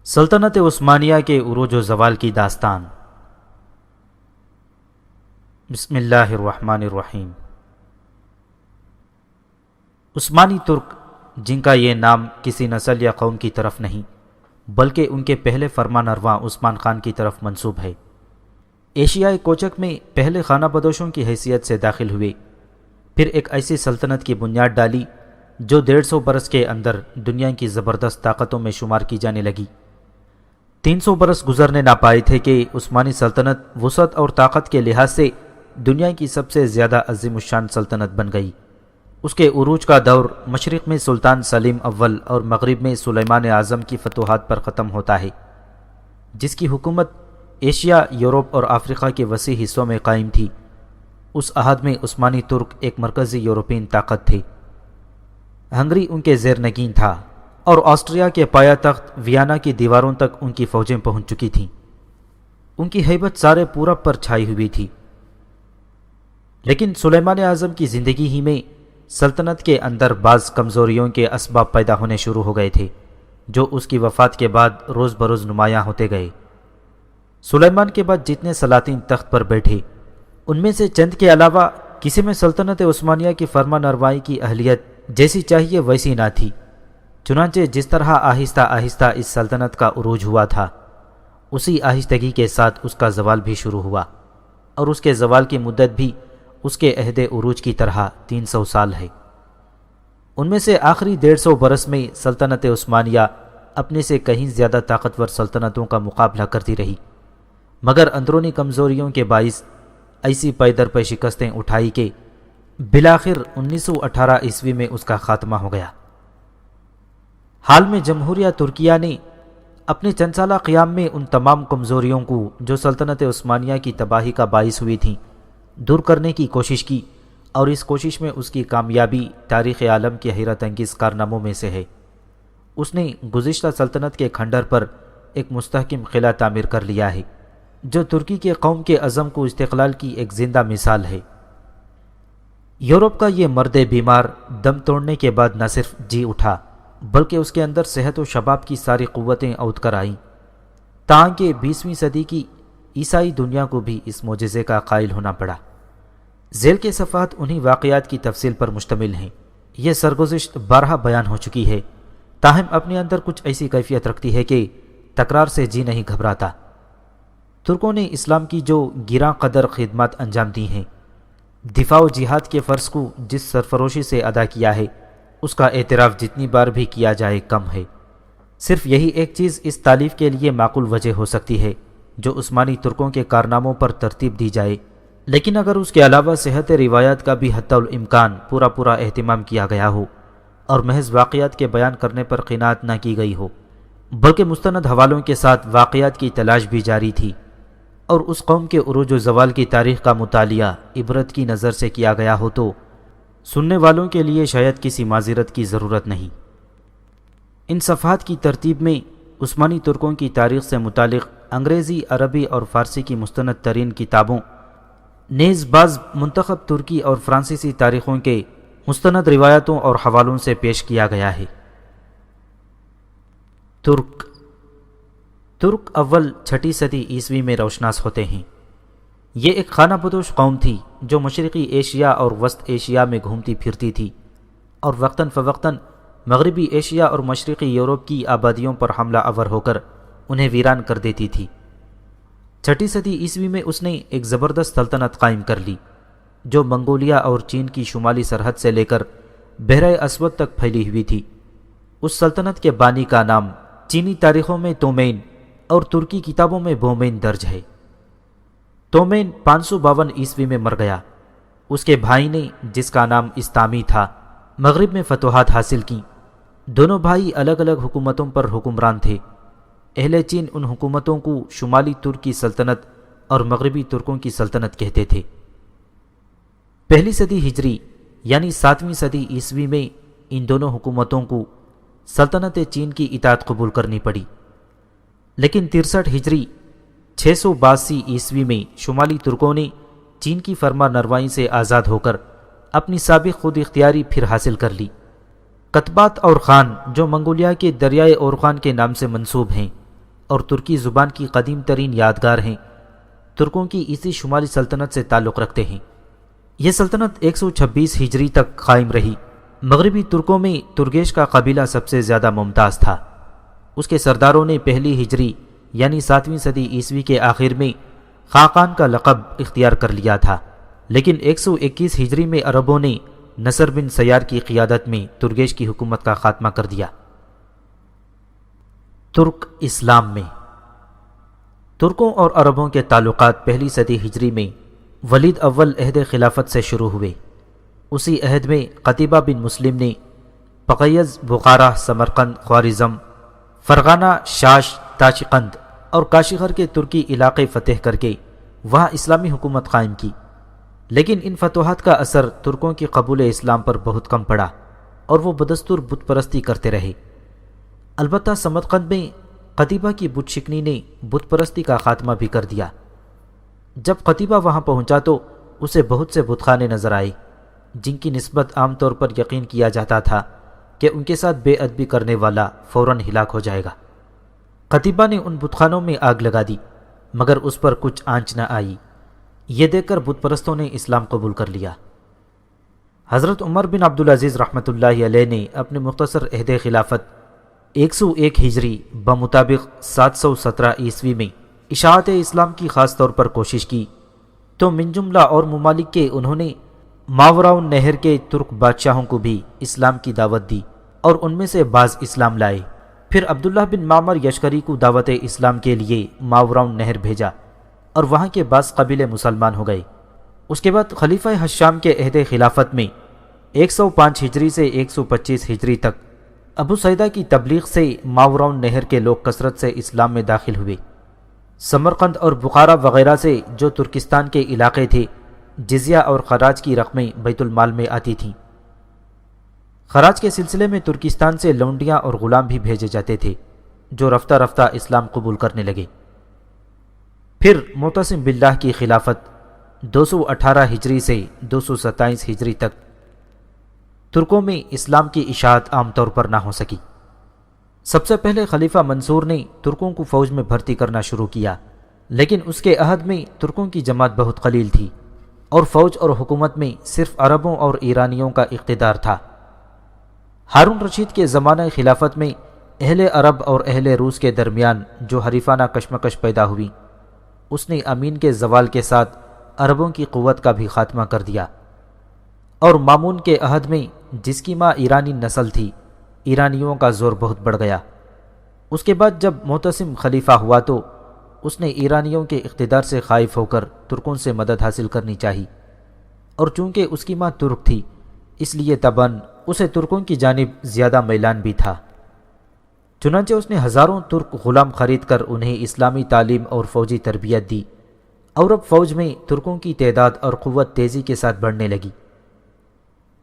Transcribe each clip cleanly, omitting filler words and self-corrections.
سلطنت عثمانیہ کے عروج و زوال کی داستان۔ بسم اللہ الرحمن الرحیم۔ عثمانی ترک، جن کا یہ نام کسی نسل یا قوم کی طرف نہیں بلکہ ان کے پہلے فرمانرواں عثمان خان کی طرف منسوب ہے، ایشیائے کوچک میں پہلے خانہ بدوشوں کی حیثیت سے داخل ہوئے، پھر ایک ایسی سلطنت کی بنیاد ڈالی جو 150 برس کے اندر دنیا کی زبردست طاقتوں میں شمار کی جانے لگی۔ 300 برس گزرنے نہ پائے تھے کہ عثمانی سلطنت وسعت اور طاقت کے لحاظ سے دنیا کی سب سے زیادہ عظیم الشان سلطنت بن گئی۔ اس کے عروج کا دور مشرق میں سلطان سلیم اول اور مغرب میں سلیمان اعظم کی فتوحات پر ختم ہوتا ہے، جس کی حکومت ایشیا، یورپ اور افریقہ کے وسیع حصوں میں قائم تھی۔ اس عہد میں عثمانی ترک ایک مرکزی یورپین طاقت تھے۔ ہنگری ان کے زیر نگین تھا اور آسٹریا کے پایا تخت ویانا کی دیواروں تک ان کی فوجیں پہنچ چکی تھیں۔ ان کی ہیبت سارے پورب پر چھائی ہوئی تھی، لیکن سلیمان اعظم کی زندگی ہی میں سلطنت کے اندر بعض کمزوریوں کے اسباب پیدا ہونے شروع ہو گئے تھے، جو اس کی وفات کے بعد روز بروز نمایاں ہوتے گئے۔ سلیمان کے بعد جتنے سلاطین تخت پر بیٹھے، ان میں سے چند کے علاوہ کسی میں سلطنت عثمانیہ کی فرمان روائی کی اہلیت جیسی چاہیے ویسی نہ تھی۔ چنانچہ جس طرح آہستہ آہستہ اس سلطنت کا عروج ہوا تھا، اسی آہستگی کے ساتھ اس کا زوال بھی شروع ہوا، اور اس کے زوال کی مدت بھی اس کے عہد عروج کی طرح 300 سال ہے۔ ان میں سے آخری 150 برس میں سلطنت عثمانیہ اپنے سے کہیں زیادہ طاقتور سلطنتوں کا مقابلہ کرتی رہی، مگر اندرونی کمزوریوں کے باعث ایسی پے در پے شکستیں اٹھائی کہ بالآخر 1918 عیسوی میں اس کا خاتمہ ہو گیا۔ حال میں جمہوریہ ترکیہ نے اپنے چند سالہ قیام میں ان تمام کمزوریوں کو جو سلطنت عثمانیہ کی تباہی کا باعث ہوئی تھیں دور کرنے کی کوشش کی، اور اس کوشش میں اس کی کامیابی تاریخ عالم کی حیرت انگیز کارناموں میں سے ہے۔ اس نے گزشتہ سلطنت کے کھنڈر پر ایک مستحکم قلعہ تعمیر کر لیا ہے، جو ترکی کے قوم کے عزم کو استقلال کی ایک زندہ مثال ہے۔ یورپ کا یہ مرد بیمار دم توڑنے کے بعد نہ صرف جی اٹھا بلکہ اس کے اندر صحت و شباب کی ساری قوتیں اودھ کر آئیں، تاکہ 20ویں صدی کی عیسائی دنیا کو بھی اس معجزے کا قائل ہونا پڑا۔ ذیل کے صفحات انہی واقعات کی تفصیل پر مشتمل ہیں۔ یہ سرگزشت بارہا بیان ہو چکی ہے، تاہم اپنے اندر کچھ ایسی کیفیت رکھتی ہے کہ تکرار سے جی نہیں گھبراتا۔ ترکوں نے اسلام کی جو گراں قدر خدمات انجام دی ہیں، دفاع و جہاد کے فرض کو جس سرفروشی سے ادا کیا ہے، اس کا اعتراف جتنی بار بھی کیا جائے کم ہے۔ صرف یہی ایک چیز اس تالیف کے لیے معقول وجہ ہو سکتی ہے جو عثمانی ترکوں کے کارناموں پر ترتیب دی جائے، لیکن اگر اس کے علاوہ صحت روایات کا بھی حتی الامکان پورا اہتمام کیا گیا ہو اور محض واقعات کے بیان کرنے پر قناعت نہ کی گئی ہو بلکہ مستند حوالوں کے ساتھ واقعات کی تلاش بھی جاری تھی، اور اس قوم کے عروج و زوال کی تاریخ کا مطالعہ عبرت کی نظر سے کیا گیا ہو، تو سننے والوں کے لیے شاید کسی معذرت کی ضرورت نہیں۔ ان صفحات کی ترتیب میں عثمانی ترکوں کی تاریخ سے متعلق انگریزی، عربی اور فارسی کی مستند ترین کتابوں نیز بعض منتخب ترکی اور فرانسیسی تاریخوں کے مستند روایتوں اور حوالوں سے پیش کیا گیا ہے۔ ترک اول 6 صدی عیسوی میں روشناس ہوتے ہیں۔ یہ ایک خانہ بدوش قوم تھی جو مشرقی ایشیا اور وسط ایشیا میں گھومتی پھرتی تھی، اور وقتاً فوقتاً مغربی ایشیا اور مشرقی یورپ کی آبادیوں پر حملہ آور ہو کر انہیں ویران کر دیتی تھی۔ 6 صدی عیسوی میں اس نے ایک زبردست سلطنت قائم کر لی جو منگولیا اور چین کی شمالی سرحد سے لے کر بحرۂ اسود تک پھیلی ہوئی تھی۔ اس سلطنت کے بانی کا نام چینی تاریخوں میں تومین اور ترکی کتابوں میں بومین درج ہے۔ تومین 552 عیسوی میں مر گیا۔ اس کے بھائی نے، جس کا نام استامی تھا، مغرب میں فتوحات حاصل کیں۔ دونوں بھائی الگ الگ حکومتوں پر حکمران تھے۔ اہل چین ان حکومتوں کو شمالی ترک کی سلطنت اور مغربی ترکوں کی سلطنت کہتے تھے۔ پہلی صدی ہجری یعنی 7ویں صدی عیسوی میں ان دونوں حکومتوں کو سلطنت چین کی اطاعت قبول کرنی پڑی، لیکن 63 ہجری 682 عیسوی میں شمالی ترکوں نے چین کی فرمان روائی سے آزاد ہو کر اپنی سابق خود اختیاری پھر حاصل کر لی۔ قطبات اور خان جو منگولیا کے دریائے اورخان کے نام سے منسوب ہیں، اور ترکی زبان کی قدیم ترین یادگار ہیں، ترکوں کی اسی شمالی سلطنت سے تعلق رکھتے ہیں۔ یہ سلطنت 126 ہجری تک قائم رہی۔ مغربی ترکوں میں ترگیش کا قبیلہ سب سے زیادہ ممتاز تھا۔ اس کے سرداروں نے پہلی ہجری یعنی 7ویں صدی عیسوی کے آخر میں خاقان کا لقب اختیار کر لیا تھا، لیکن 121 ہجری میں عربوں نے نصر بن سیار کی قیادت میں ترگیش کی حکومت کا خاتمہ کر دیا۔ ترک اسلام میں ترکوں اور عربوں کے تعلقات پہلی صدی ہجری میں ولید اول عہد خلافت سے شروع ہوئے۔ اسی عہد میں قتیبہ بن مسلم نے پقیز، بخارا، سمرقند، خوارزم، فرغانہ، شاش، تاشقند اور کاشغر کے ترکی علاقے فتح کر کے وہاں اسلامی حکومت قائم کی، لیکن ان فتوحات کا اثر ترکوں کی قبول اسلام پر بہت کم پڑا اور وہ بدستور بت پرستی کرتے رہے۔ البتہ سمرقند میں قتیبہ کی بت شکنی نے بت پرستی کا خاتمہ بھی کر دیا۔ جب قتیبہ وہاں پہنچا تو اسے بہت سے بت خانے نظر آئے جن کی نسبت عام طور پر یقین کیا جاتا تھا کہ ان کے ساتھ بے ادبی کرنے والا فوراً ہلاک ہو جائے گا۔ قتیبہ نے ان بت خانوں میں آگ لگا دی، مگر اس پر کچھ آنچ نہ آئی۔ یہ دیکھ کر بت پرستوں نے اسلام قبول کر لیا۔ حضرت عمر بن عبدالعزیز رحمۃ اللہ علیہ نے اپنے مختصر عہد خلافت 101 ہجری بمطابق 717 عیسوی میں اشاعت اسلام کی خاص طور پر کوشش کی، تو من جملہ اور ممالک کے انہوں نے ماوراء النہر کے ترک بادشاہوں کو بھی اسلام کی دعوت دی اور ان میں سے بعض اسلام لائے۔ پھر عبداللہ بن معمر یشکری کو دعوت اسلام کے لیے ماوراء النہر بھیجا اور وہاں کے بعض قبیلے مسلمان ہو گئے۔ اس کے بعد خلیفہ حشام کے عہد خلافت میں 105 ہجری سے 125 ہجری تک ابو سعیدہ کی تبلیغ سے ماوراء النہر کے لوگ کثرت سے اسلام میں داخل ہوئے۔ سمرقند اور بخارا وغیرہ سے جو ترکستان کے علاقے تھے، جزیہ اور خراج کی رقمیں بیت المال میں آتی تھیں۔ خراج کے سلسلے میں ترکستان سے لونڈیاں اور غلام بھی بھیجے جاتے تھے جو رفتہ رفتہ اسلام قبول کرنے لگے۔ پھر معتصم باللہ کی خلافت 218 ہجری سے 227 ہجری تک ترکوں میں اسلام کی اشاعت عام طور پر نہ ہو سکی۔ سب سے پہلے خلیفہ منصور نے ترکوں کو فوج میں بھرتی کرنا شروع کیا، لیکن اس کے عہد میں ترکوں کی جماعت بہت قلیل تھی اور فوج اور حکومت میں صرف عربوں اور ایرانیوں کا اقتدار تھا۔ ہارون رشید کے زمانہ خلافت میں اہل عرب اور اہل روس کے درمیان جو حریفانہ کشمکش پیدا ہوئی، اس نے امین کے زوال کے ساتھ عربوں کی قوت کا بھی خاتمہ کر دیا، اور مامون کے عہد میں جس کی ماں ایرانی نسل تھی، ایرانیوں کا زور بہت بڑھ گیا۔ اس کے بعد جب معتصم خلیفہ ہوا تو اس نے ایرانیوں کے اقتدار سے خائف ہو کر ترکوں سے مدد حاصل کرنی چاہی، اور چونکہ اس کی ماں ترک تھی اس لیے طبعاً اسے ترکوں کی جانب زیادہ میلان بھی تھا۔ چنانچہ اس نے ہزاروں ترک غلام خرید کر انہیں اسلامی تعلیم اور فوجی تربیت دی، اور اب فوج میں ترکوں کی تعداد اور قوت تیزی کے ساتھ بڑھنے لگی۔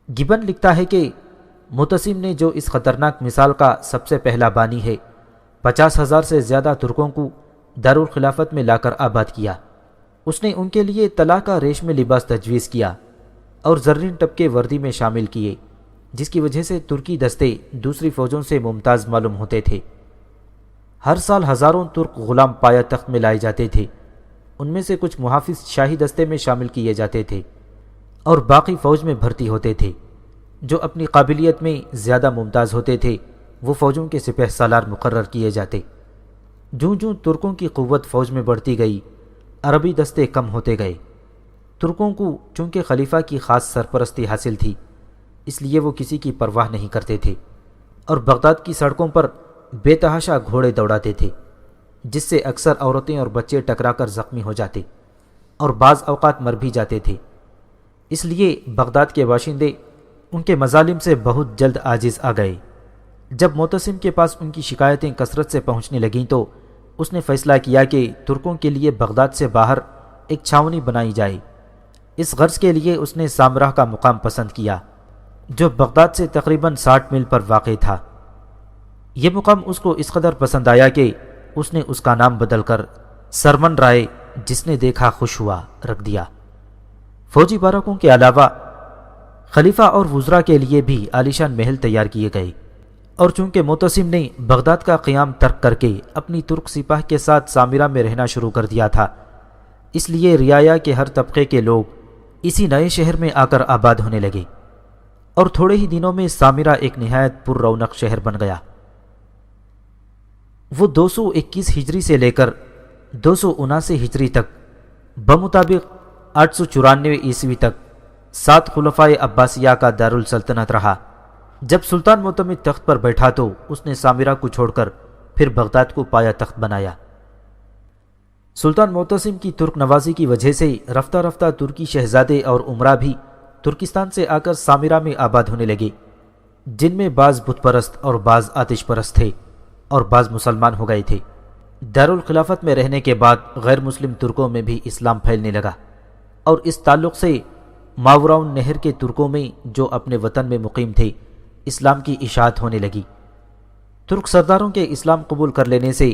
گبن لکھتا ہے کہ معتصم نے جو اس خطرناک مثال کا سب سے پہلا بانی ہے، 50,000 سے زیادہ ترکوں کو دارالخلافت میں لا کر آباد کیا۔ اس نے ان کے لیے طلا کا ریشمی لباس تجویز کیا اور زرین ٹپکے وردی میں شامل کیے، جس کی وجہ سے ترکی دستے دوسری فوجوں سے ممتاز معلوم ہوتے تھے۔ ہر سال ہزاروں ترک غلام پایا تخت میں لائے جاتے تھے، ان میں سے کچھ محافظ شاہی دستے میں شامل کیے جاتے تھے اور باقی فوج میں بھرتی ہوتے تھے۔ جو اپنی قابلیت میں زیادہ ممتاز ہوتے تھے وہ فوجوں کے سپہ سالار مقرر کیے جاتے۔ جوں جوں ترکوں کی قوت فوج میں بڑھتی گئی، عربی دستے کم ہوتے گئے۔ ترکوں کو چونکہ خلیفہ کی خاص سرپرستی حاصل تھی، اس لیے وہ کسی کی پرواہ نہیں کرتے تھے اور بغداد کی سڑکوں پر بے تحاشا گھوڑے دوڑاتے تھے، جس سے اکثر عورتیں اور بچے ٹکرا کر زخمی ہو جاتے اور بعض اوقات مر بھی جاتے تھے۔ اس لیے بغداد کے باشندے ان کے مظالم سے بہت جلد عاجز آ گئے۔ جب معتصم کے پاس ان کی شکایتیں کثرت سے پہنچنے لگیں تو اس نے فیصلہ کیا کہ ترکوں کے لیے بغداد سے باہر ایک چھاونی بنائی جائے۔ اس غرض کے لیے اس نے سامراہ کا مقام پسند کیا، جو بغداد سے تقریباً 60 میل پر واقع تھا۔ یہ مقام اس کو اس قدر پسند آیا کہ اس نے اس کا نام بدل کر سرمن رائے، جس نے دیکھا خوش ہوا، رکھ دیا۔ فوجی بارکوں کے علاوہ خلیفہ اور وزراء کے لیے بھی عالیشان محل تیار کیے گئے اور چونکہ معتصم نے بغداد کا قیام ترک کر کے اپنی ترک سپاہ کے ساتھ سامرہ میں رہنا شروع کر دیا تھا، اس لیے رعایا کے ہر طبقے کے لوگ اسی نئے شہر میں آ کر آباد ہونے لگے اور تھوڑے ہی دنوں میں سامرہ ایک نہایت پر رونق شہر بن گیا۔ وہ 221 ہجری سے لے کر 279 ہجری تک بمطابق 894 عیسوی تک 7 خلفائے عباسیہ کا دارالسلطنت رہا۔ جب سلطان معتمد تخت پر بیٹھا تو اس نے سامرہ کو چھوڑ کر پھر بغداد کو پایا تخت بنایا۔ سلطان معتصم کی ترک نوازی کی وجہ سے رفتہ رفتہ ترکی شہزادے اور امراء بھی ترکستان سے آ کر سامرہ میں آباد ہونے لگے، جن میں بعض بت پرست اور بعض آتش پرست تھے اور بعض مسلمان ہو گئے تھے۔ دارالخلافت میں رہنے کے بعد غیر مسلم ترکوں میں بھی اسلام پھیلنے لگا، اور اس تعلق سے ماوراؤن نہر کے ترکوں میں جو اپنے وطن میں مقیم تھے اسلام کی اشاعت ہونے لگی۔ ترک سرداروں کے اسلام قبول کر لینے سے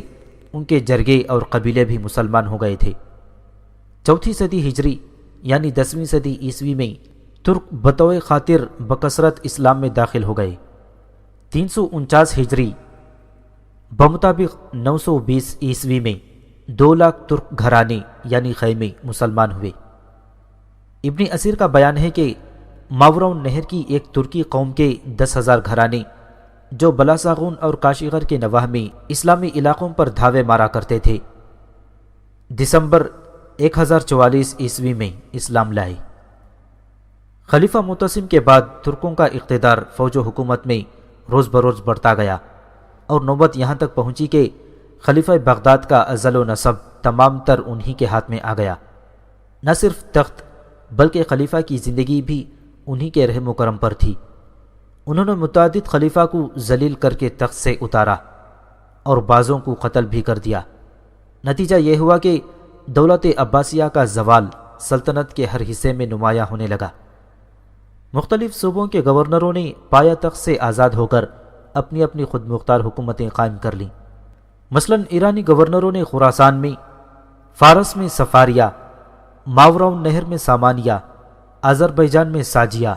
ان کے جرگے اور قبیلے بھی مسلمان ہو گئے تھے۔ 4 صدی ہجری یعنی 10ویں صدی عیسوی میں ترک بطور خاطر بکثرت اسلام میں داخل ہو گئے۔ 349 ہجری بمطابق 920 عیسوی میں 2 لاکھ ترک گھرانے یعنی خیمے مسلمان ہوئے۔ ابن اسیر کا بیان ہے کہ ماوراؤن نہر کی ایک ترکی قوم کے 10,000 گھرانے جو بلاساغون اور کاشغر کے نواح میں اسلامی علاقوں پر دھاوے مارا کرتے تھے، دسمبر 1044 عیسوی میں اسلام لائے۔ خلیفہ معتصم کے بعد ترکوں کا اقتدار فوج و حکومت میں روز بروز بڑھتا گیا، اور نوبت یہاں تک پہنچی کہ خلیفہ بغداد کا ازل و نسب تمام تر انہی کے ہاتھ میں آ گیا۔ نہ صرف تخت بلکہ خلیفہ کی زندگی بھی انہی کے رحم و کرم پر تھی۔ انہوں نے متعدد خلیفہ کو ذلیل کر کے تخت سے اتارا اور بعضوں کو قتل بھی کر دیا۔ نتیجہ یہ ہوا کہ دولت عباسیہ کا زوال سلطنت کے ہر حصے میں نمایاں ہونے لگا۔ مختلف صوبوں کے گورنروں نے پایا تخت سے آزاد ہو کر اپنی اپنی خود مختار حکومتیں قائم کر لیں۔ مثلاً ایرانی گورنروں نے خراسان میں، فارس میں سفاریہ، ماوراؤن نہر میں سامانیہ، آذربائیجان میں ساجیہ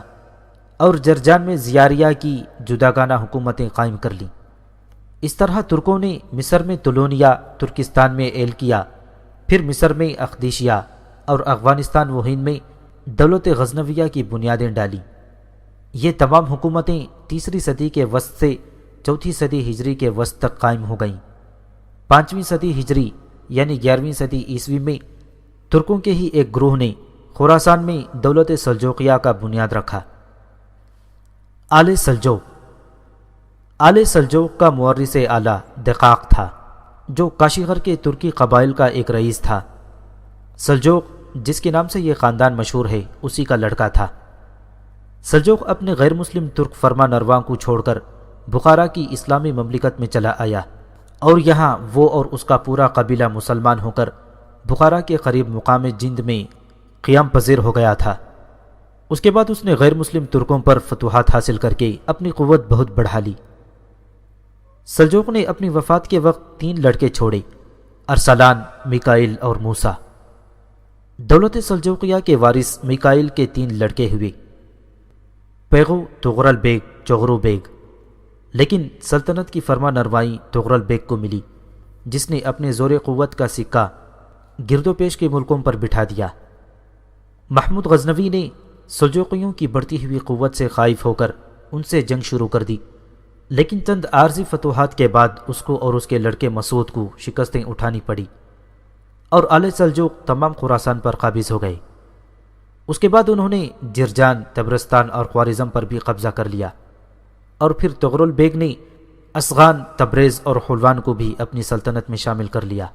اور جرجان میں زیاریہ کی جداگانہ حکومتیں قائم کر لیں۔ اس طرح ترکوں نے مصر میں طولونیہ، ترکستان میں ایلکیہ، پھر مصر میں اخدیشیہ اور افغانستان و ہند میں دولت غزنویہ کی بنیادیں ڈالیں۔ یہ تمام حکومتیں 3 صدی کے وسط سے 4 صدی ہجری کے وسط تک قائم ہو گئیں۔ 5ویں صدی ہجری یعنی 11ویں صدی عیسوی میں ترکوں کے ہی ایک گروہ نے خراسان میں دولت سلجوقیہ کا بنیاد رکھا۔ آل سلجوق آل سلجوق کا مورث اعلیٰ دقاق تھا، جو کاشغر کے ترکی قبائل کا ایک رئیس تھا۔ سلجوق جس کے نام سے یہ خاندان مشہور ہے اسی کا لڑکا تھا۔ سلجوق اپنے غیر مسلم ترک فرما نرواں کو چھوڑ کر بخارا کی اسلامی مملکت میں چلا آیا، اور یہاں وہ اور اس کا پورا قبیلہ مسلمان ہو کر بخارا کے قریب مقام جند میں قیام پذیر ہو گیا تھا۔ اس کے بعد اس نے غیر مسلم ترکوں پر فتوحات حاصل کر کے اپنی قوت بہت بڑھا لی۔ سلجوق نے اپنی وفات کے وقت 3 لڑکے چھوڑے، ارسلان، میکائل اور موسیٰ۔ دولت سلجوقیہ کے وارث میکائل کے 3 لڑکے ہوئے، پیغو، تغرل بیگ، چغرو بیگ، لیکن سلطنت کی فرما نروائی تغرل بیگ کو ملی، جس نے اپنے زور قوت کا سکہ گرد و پیش کے ملکوں پر بٹھا دیا۔ محمود غزنوی نے سلجوقیوں کی بڑھتی ہوئی قوت سے خائف ہو کر ان سے جنگ شروع کر دی، لیکن چند عارضی فتوحات کے بعد اس کو اور اس کے لڑکے مسعود کو شکستیں اٹھانی پڑی، اور آل سلجوق تمام خراسان پر قابض ہو گئے۔ اس کے بعد انہوں نے جرجان، تبرستان اور خوارزم پر بھی قبضہ کر لیا، اور پھر تغرل بیگ نے اسغان، تبریز اور حلوان کو بھی اپنی سلطنت میں شامل کر لیا۔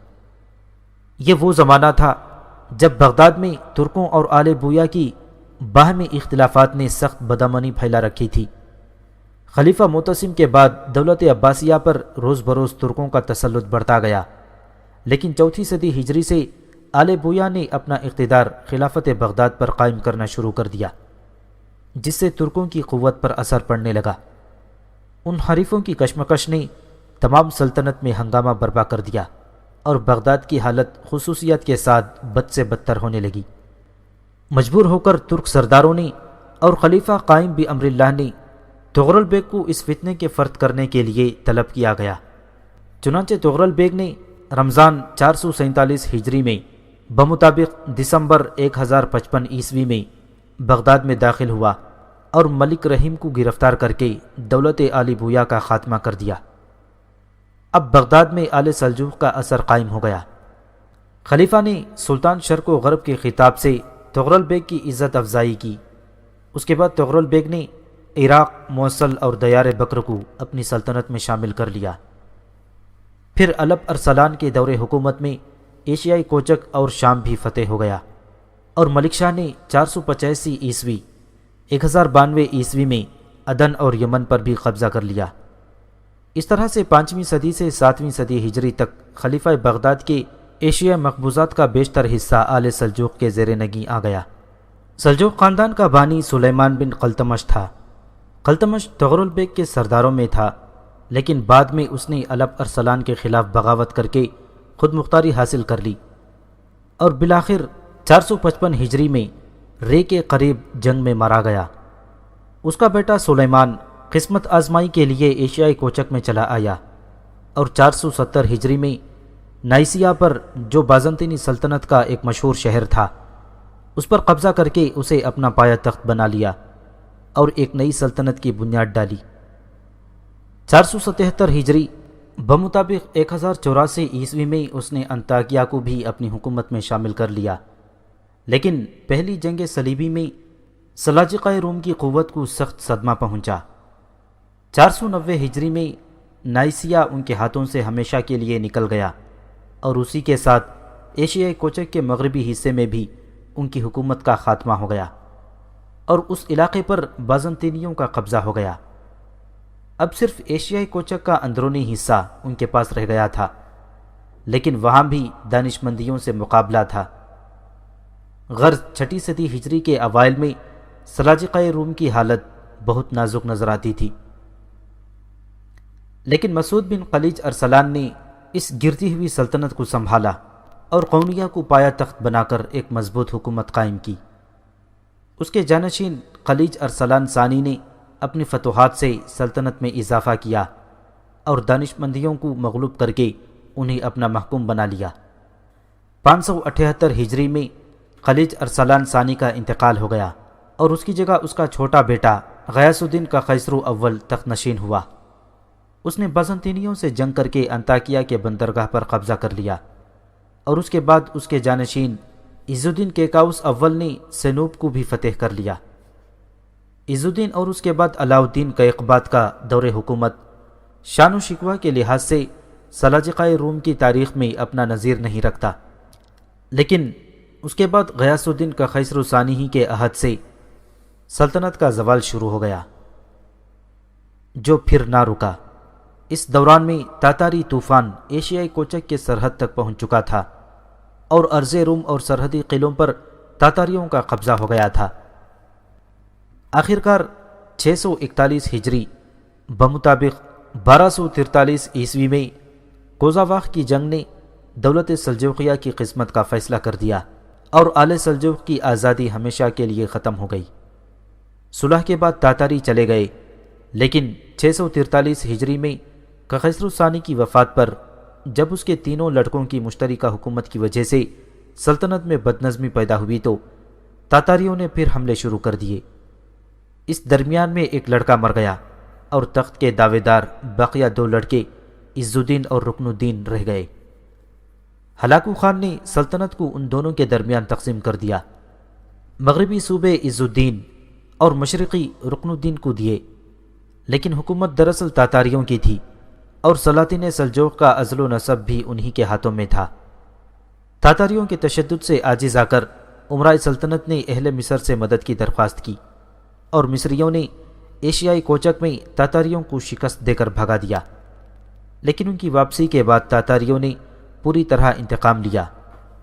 یہ وہ زمانہ تھا جب بغداد میں ترکوں اور آل بویا کی باہمی اختلافات نے سخت بدامنی پھیلا رکھی تھی۔ خلیفہ معتصم کے بعد دولت عباسیہ پر روز بروز ترکوں کا تسلط بڑھتا گیا، لیکن 4 صدی ہجری سے آل بویا نے اپنا اقتدار خلافت بغداد پر قائم کرنا شروع کر دیا، جس سے ترکوں کی قوت پر اثر پڑنے لگا۔ ان حریفوں کی کشمکش نے تمام سلطنت میں ہنگامہ برپا کر دیا، اور بغداد کی حالت خصوصیت کے ساتھ بد سے بدتر ہونے لگی۔ مجبور ہو کر ترک سرداروں نے اور خلیفہ قائم بامر اللہ نے تغرل بیگ کو اس فتنے کے فرد کرنے کے لیے طلب کیا گیا۔ چنانچہ تغرل بیگ نے رمضان 447 ہجری میں بمطابق دسمبر 1055 عیسوی میں بغداد میں داخل ہوا اور ملک رحیم کو گرفتار کر کے دولت آل بویہ کا خاتمہ کر دیا۔ اب بغداد میں آل سلجوق کا اثر قائم ہو گیا۔ خلیفہ نے سلطان شرق و غرب کے خطاب سے تغرل بیگ کی عزت افزائی کی۔ اس کے بعد تغرل بیگ نے عراق، موصل اور دیار بکر کو اپنی سلطنت میں شامل کر لیا۔ پھر علب ارسلان کے دور حکومت میں ایشیائی کوچک اور شام بھی فتح ہو گیا، اور ملک شاہ نے 485 عیسوی 1092 عیسوی میں عدن اور یمن پر بھی قبضہ کر لیا۔ اس طرح سے 5ویں صدی سے 7ویں صدی ہجری تک خلیفہ بغداد کے ایشیا مقبوضات کا بیشتر حصہ آل سلجوق کے زیر نگیں آ گیا۔ سلجوق خاندان کا بانی سلیمان بن قلتمش تھا۔ قلتمش تغرل بیگ کے سرداروں میں تھا، لیکن بعد میں اس نے علب ارسلان کے خلاف بغاوت کر کے خود مختاری حاصل کر لی، اور بالآخر 455 ہجری میں رے کے قریب جنگ میں مارا گیا۔ اس کا بیٹا سلیمان قسمت آزمائی کے لیے ایشیائی کوچک میں چلا آیا، اور 470 ہجری میں نائسیا پر، جو بازنطینی سلطنت کا ایک مشہور شہر تھا، اس پر قبضہ کر کے اسے اپنا پایہ تخت بنا لیا اور ایک نئی سلطنت کی بنیاد ڈالی۔ 477 ہجری بمطابق 1084 عیسوی میں اس نے انطاکیہ کو بھی اپنی حکومت میں شامل کر لیا، لیکن پہلی جنگ صلیبی میں سلاجقہ روم کی قوت کو سخت صدمہ پہنچا۔ 490 ہجری میں نائسیا ان کے ہاتھوں سے ہمیشہ کے لیے نکل گیا، اور اسی کے ساتھ ایشیائی کوچک کے مغربی حصے میں بھی ان کی حکومت کا خاتمہ ہو گیا، اور اس علاقے پر بازنطینیوں کا قبضہ ہو گیا۔ اب صرف ایشیائی کوچک کا اندرونی حصہ ان کے پاس رہ گیا تھا، لیکن وہاں بھی دانش مندیوں سے مقابلہ تھا۔ غرض 6 صدی ہجری کے اوائل میں سلاجقہ روم کی حالت بہت نازک نظر آتی تھی، لیکن مسعود بن خلیج ارسلان نے اس گرتی ہوئی سلطنت کو سنبھالا اور قونیہ کو پایہ تخت بنا کر ایک مضبوط حکومت قائم کی۔ اس کے جانشین خلیج ارسلان ثانی نے اپنی فتوحات سے سلطنت میں اضافہ کیا اور دانش مندیوں کو مغلوب کر کے انہیں اپنا محکوم بنا لیا۔ 578 ہجری میں خلیج ارسلان ثانی کا انتقال ہو گیا، اور اس کی جگہ اس کا چھوٹا بیٹا غیاث الدین کا قیصر اول تخت نشین ہوا۔ اس نے بازنطینیوں سے جنگ کر کے انطاکیہ کے بندرگاہ پر قبضہ کر لیا، اور اس کے بعد اس کے جانشین عز الدین کیکاؤس اول نے سینوب کو بھی فتح کر لیا۔ عز الدین اور اس کے بعد علاء الدین کیقباد کا دور حکومت شان و شکوہ کے لحاظ سے سلاجقہ روم کی تاریخ میں اپنا نظیر نہیں رکھتا، لیکن اس کے بعد غیاث الدین کا قیصر ثانی ہی کے عہد سے سلطنت کا زوال شروع ہو گیا، جو پھر نہ رکا۔ اس دوران میں تاتاری طوفان ایشیائی کوچک کے سرحد تک پہنچ چکا تھا، اور ارض روم اور سرحدی قلعوں پر تاتاریوں کا قبضہ ہو گیا تھا۔ آخرکار 641 ہجری بمطابق 1243 عیسوی میں کوزاواخ کی جنگ نے دولت سلجوقیہ کی قسمت کا فیصلہ کر دیا، اور آل سلجوق کی آزادی ہمیشہ کے لیے ختم ہو گئی۔ صلح کے بعد تاتاری چلے گئے، لیکن 643 ہجری میں قیصر ثانی کی وفات پر، جب اس کے تینوں لڑکوں کی مشترکہ حکومت کی وجہ سے سلطنت میں بدنظمی پیدا ہوئی، تو تاتاریوں نے پھر حملے شروع کر دیے۔ اس درمیان میں ایک لڑکا مر گیا، اور تخت کے دعوے دار بقیہ 2 لڑکے عز الدین اور رکن الدین رہ گئے۔ ہلاکو خان نے سلطنت کو ان دونوں کے درمیان تقسیم کر دیا، مغربی صوبے عز الدین اور مشرقی رکن الدین کو دیے، لیکن حکومت دراصل تاتاریوں کی تھی، اور سلاطین سلجوق کا ازل و نسب بھی انہی کے ہاتھوں میں تھا۔ تاتاریوں کے تشدد سے عاجز آ کر امراء سلطنت نے اہل مصر سے مدد کی درخواست کی، اور مصریوں نے ایشیائی کوچک میں تاتاریوں کو شکست دے کر بھگا دیا، لیکن ان کی واپسی کے بعد تاتاریوں نے پوری طرح انتقام لیا،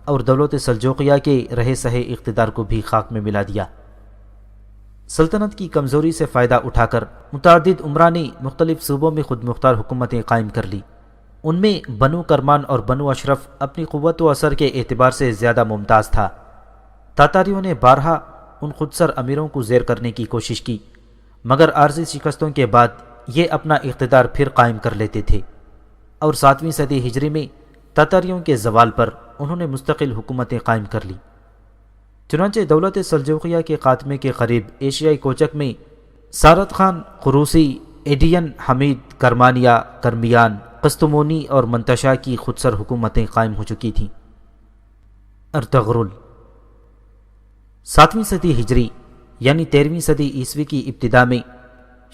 اور دولت سلجوقیہ کے رہے سہے اقتدار کو بھی خاک میں ملا دیا۔ سلطنت کی کمزوری سے فائدہ اٹھا کر متعدد امراء نے مختلف صوبوں میں خود مختار حکومتیں قائم کر لی۔ ان میں بنو کرمان اور بنو اشرف اپنی قوت و اثر کے اعتبار سے زیادہ ممتاز تھا۔ تاتاریوں نے بارہا ان خودسر امیروں کو زیر کرنے کی کوشش کی، مگر عارضی شکستوں کے بعد یہ اپنا اقتدار پھر قائم کر لیتے تھے، اور 7ویں صدی ہجری میں تاتاریوں کے زوال پر انہوں نے مستقل حکومتیں قائم کر لیں۔ چنانچہ دولت سلجوقیہ کے خاتمے کے قریب ایشیائی کوچک میں سارت خان، قروسی، ایڈین، حمید، کرمانیہ، کرمیان، قسطمونی اور منتشا کی خودسر حکومتیں قائم ہو چکی تھیں۔ ارطغرل 7ویں صدی ہجری یعنی 13ویں صدی عیسوی کی ابتدا میں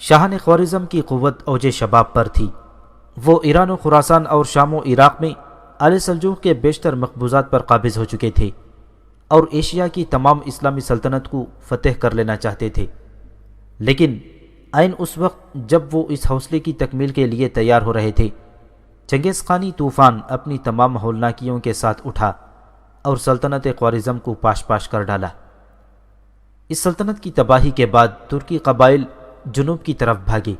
شاہان خوارزم کی قوت اوج شباب پر تھی۔ وہ ایران و خراسان اور شام و عراق میں آل سلجوق کے بیشتر مقبوضات پر قابض ہو چکے تھے اور ایشیا کی تمام اسلامی سلطنت کو فتح کر لینا چاہتے تھے، لیکن عین اس وقت جب وہ اس حوصلے کی تکمیل کے لیے تیار ہو رہے تھے، چنگیز خانی طوفان اپنی تمام ہولناکیوں کے ساتھ اٹھا اور سلطنت خوارزم کو پاش پاش کر ڈالا۔ اس سلطنت کی تباہی کے بعد ترکی قبائل جنوب کی طرف بھاگے،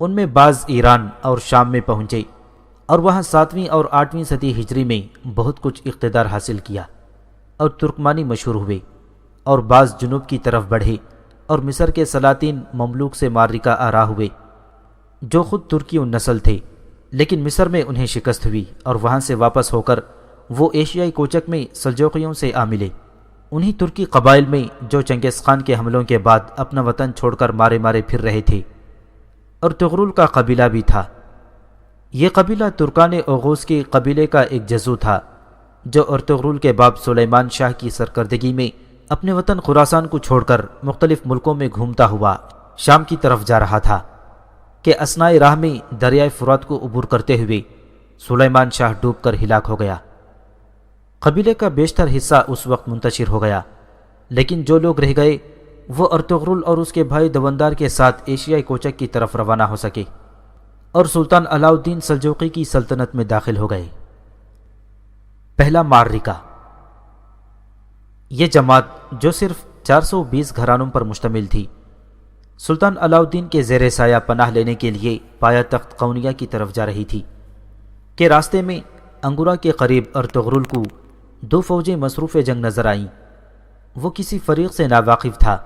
ان میں بعض ایران اور شام میں پہنچے اور وہاں 7ویں اور 8ویں صدی ہجری میں بہت کچھ اقتدار حاصل کیا اور ترکمانی مشہور ہوئے، اور بعض جنوب کی طرف بڑھے اور مصر کے سلاطین مملوک سے معرکہ آرا ہوئے جو خود ترکی النسل تھے، لیکن مصر میں انہیں شکست ہوئی اور وہاں سے واپس ہو کر وہ ایشیائی کوچک میں سلجوقیوں سے آ ملے۔ انہی ترکی قبائل میں جو چنگیز خان کے حملوں کے بعد اپنا وطن چھوڑ کر مارے مارے پھر رہے تھے، ارطغرل کا قبیلہ بھی تھا۔ یہ قبیلہ ترکان اوغوز کے قبیلے کا ایک جزو تھا جو ارطغرل کے باپ سلیمان شاہ کی سرکردگی میں اپنے وطن خراسان کو چھوڑ کر مختلف ملکوں میں گھومتا ہوا شام کی طرف جا رہا تھا کہ اثناء راہ میں دریائے فرات کو عبور کرتے ہوئے سلیمان شاہ ڈوب کر ہلاک ہو گیا۔ قبیلے کا بیشتر حصہ اس وقت منتشر ہو گیا، لیکن جو لوگ رہ گئے وہ ارطغرل اور اس کے بھائی دوندار کے ساتھ ایشیائی کوچک کی طرف روانہ ہو سکے اور سلطان علاء الدین سلجوقی کی سلطنت میں داخل ہو گئے۔ پہلا معرکہ۔ یہ جماعت جو صرف 420 گھرانوں پر مشتمل تھی، سلطان علاء الدین کے زیر سایہ پناہ لینے کے لیے پایا تخت قونیہ کی طرف جا رہی تھی کہ راستے میں انگورا کے قریب ارطغرل کو 2 فوجیں مصروف جنگ نظر آئیں۔ وہ کسی فریق سے ناواقف تھا،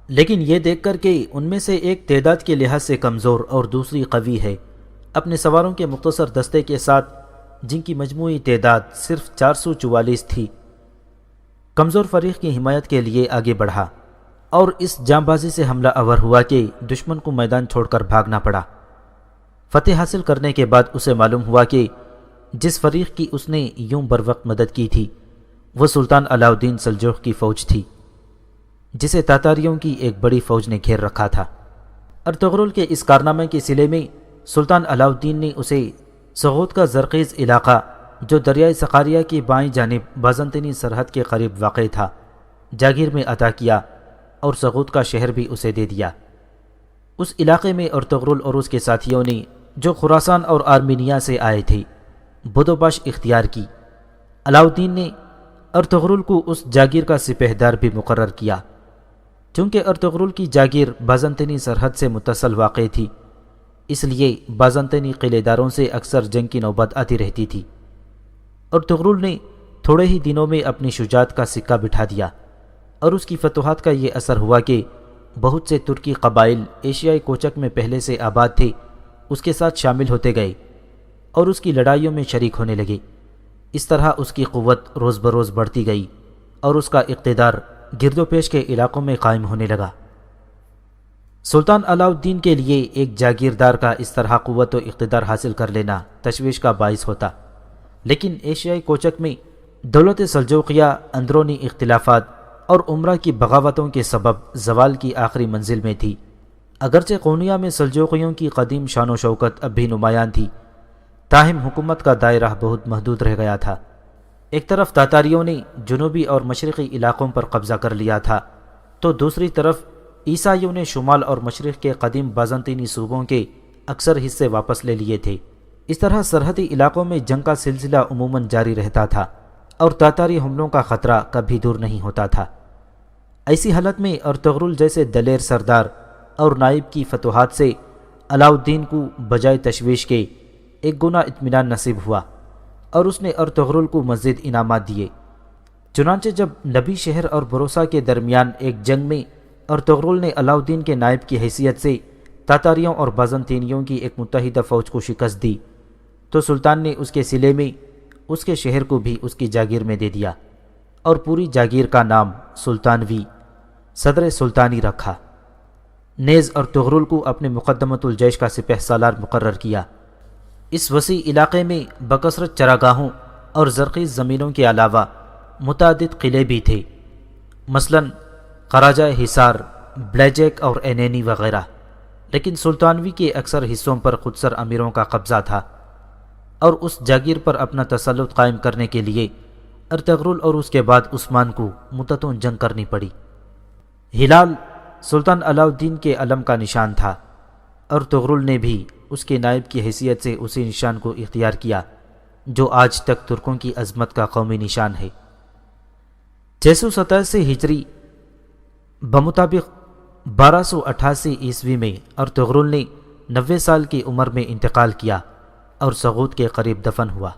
لیکن یہ دیکھ کر کہ ان میں سے ایک تعداد کے لحاظ سے کمزور اور دوسری قوی ہے، اپنے سواروں کے مختصر دستے کے ساتھ جن کی مجموعی تعداد صرف 444 تھی، کمزور فریق کی حمایت کے لیے آگے بڑھا اور اس جانبازی سے حملہ آور ہوا کہ دشمن کو میدان چھوڑ کر بھاگنا پڑا۔ فتح حاصل کرنے کے بعد اسے معلوم ہوا کہ جس فریق کی اس نے یوں بروقت مدد کی تھی وہ سلطان علاء الدین سلجوق کی فوج تھی، جسے تاتاریوں کی ایک بڑی فوج نے گھیر رکھا تھا۔ ارطغرل کے اس کارنامے کے صلے میں سلطان علاء الدین نے اسے سغوت کا زرخیز علاقہ جو دریائے سقاریہ کی بائیں جانب بازنطینی سرحد کے قریب واقع تھا جاگیر میں عطا کیا اور سغوت کا شہر بھی اسے دے دیا۔ اس علاقے میں ارطغرل اور اس کے ساتھیوں نے جو خراسان اور آرمینیا سے آئے تھے بدوباش اختیار کی۔ علاء الدین نے ارطغرل کو اس جاگیر کا سپہدار بھی مقرر کیا۔ چونکہ ارطغرل کی جاگیر بازنطینی سرحد سے متصل واقع تھی، اس لیے بازنطینی قلعے داروں سے اکثر جنگ کی نوبت آتی رہتی تھی۔ ارطغرل نے تھوڑے ہی دنوں میں اپنی شجاعت کا سکہ بٹھا دیا اور اس کی فتوحات کا یہ اثر ہوا کہ بہت سے ترکی قبائل ایشیائی کوچک میں پہلے سے آباد تھے اس کے ساتھ شامل ہوتے گئے اور اس کی لڑائیوں میں شریک ہونے لگے۔ اس طرح اس کی قوت روز بروز بڑھتی گئی اور اس کا اقتدار گرد و پیش کے علاقوں میں قائم ہونے لگا۔ سلطان علاء الدین کے لیے ایک جاگیردار کا اس طرح قوت و اقتدار حاصل کر لینا تشویش کا باعث ہوتا، لیکن ایشیائی کوچک میں دولت سلجوقیہ اندرونی اختلافات اور عمرہ کی بغاوتوں کے سبب زوال کی آخری منزل میں تھی۔ اگرچہ قونیہ میں سلجوقیوں کی قدیم شان و شوکت اب بھی نمایاں تھی، تاہم حکومت کا دائرہ بہت محدود رہ گیا تھا۔ ایک طرف تاتاریوں نے جنوبی اور مشرقی علاقوں پر قبضہ کر لیا تھا، تو دوسری طرف عیسائیوں نے شمال اور مشرق کے قدیم بازنطینی صوبوں کے اکثر حصے واپس لے لیے تھے۔ اس طرح سرحدی علاقوں میں جنگ کا سلسلہ عموماً جاری رہتا تھا اور تاتاری حملوں کا خطرہ کبھی دور نہیں ہوتا تھا۔ ایسی حالت میں ارطغرل جیسے دلیر سردار اور نائب کی فتوحات سے علاء الدین کو بجائے تشویش کے ایک گنا اطمینان نصیب ہوا اور اس نے ارطغرل کو مزید انعامات دیے۔ چنانچہ جب نبی شہر اور بروسا کے درمیان ایک جنگ میں ارطغرل نے علاؤدین کے نائب کی حیثیت سے تاتاریوں اور بازنطینیوں کی ایک متحدہ فوج کو شکست دی تو سلطان نے اس کے صلے میں اس کے شہر کو بھی اس کی جاگیر میں دے دیا اور پوری جاگیر کا نام سلطانوی صدر سلطانی رکھا۔ نیز ارطغرل کو اپنے مقدمۃ الجیش کا سپہ سالار مقرر کیا۔ اس وسیع علاقے میں بکثرت چراگاہوں اور زرخیز زمینوں کے علاوہ متعدد قلعے بھی تھے، مثلاً قراجہ حصار، بلیجیک اور اینینی وغیرہ، لیکن سلطانوی کے اکثر حصوں پر خودسر امیروں کا قبضہ تھا، اور اس جاگیر پر اپنا تسلط قائم کرنے کے لیے ارطغرل اور اس کے بعد عثمان کو مدتوں جنگ کرنی پڑی۔ ہلال سلطان علاؤدین کے علم کا نشان تھا۔ ارطغرل نے بھی اس کے نائب کی حیثیت سے اسی نشان کو اختیار کیا جو آج تک ترکوں کی عظمت کا قومی نشان ہے۔ 687 ہجری بمطابق 1288 عیسوی میں ارطغرل نے 90 سال کی عمر میں انتقال کیا اور سغوت کے قریب دفن ہوا۔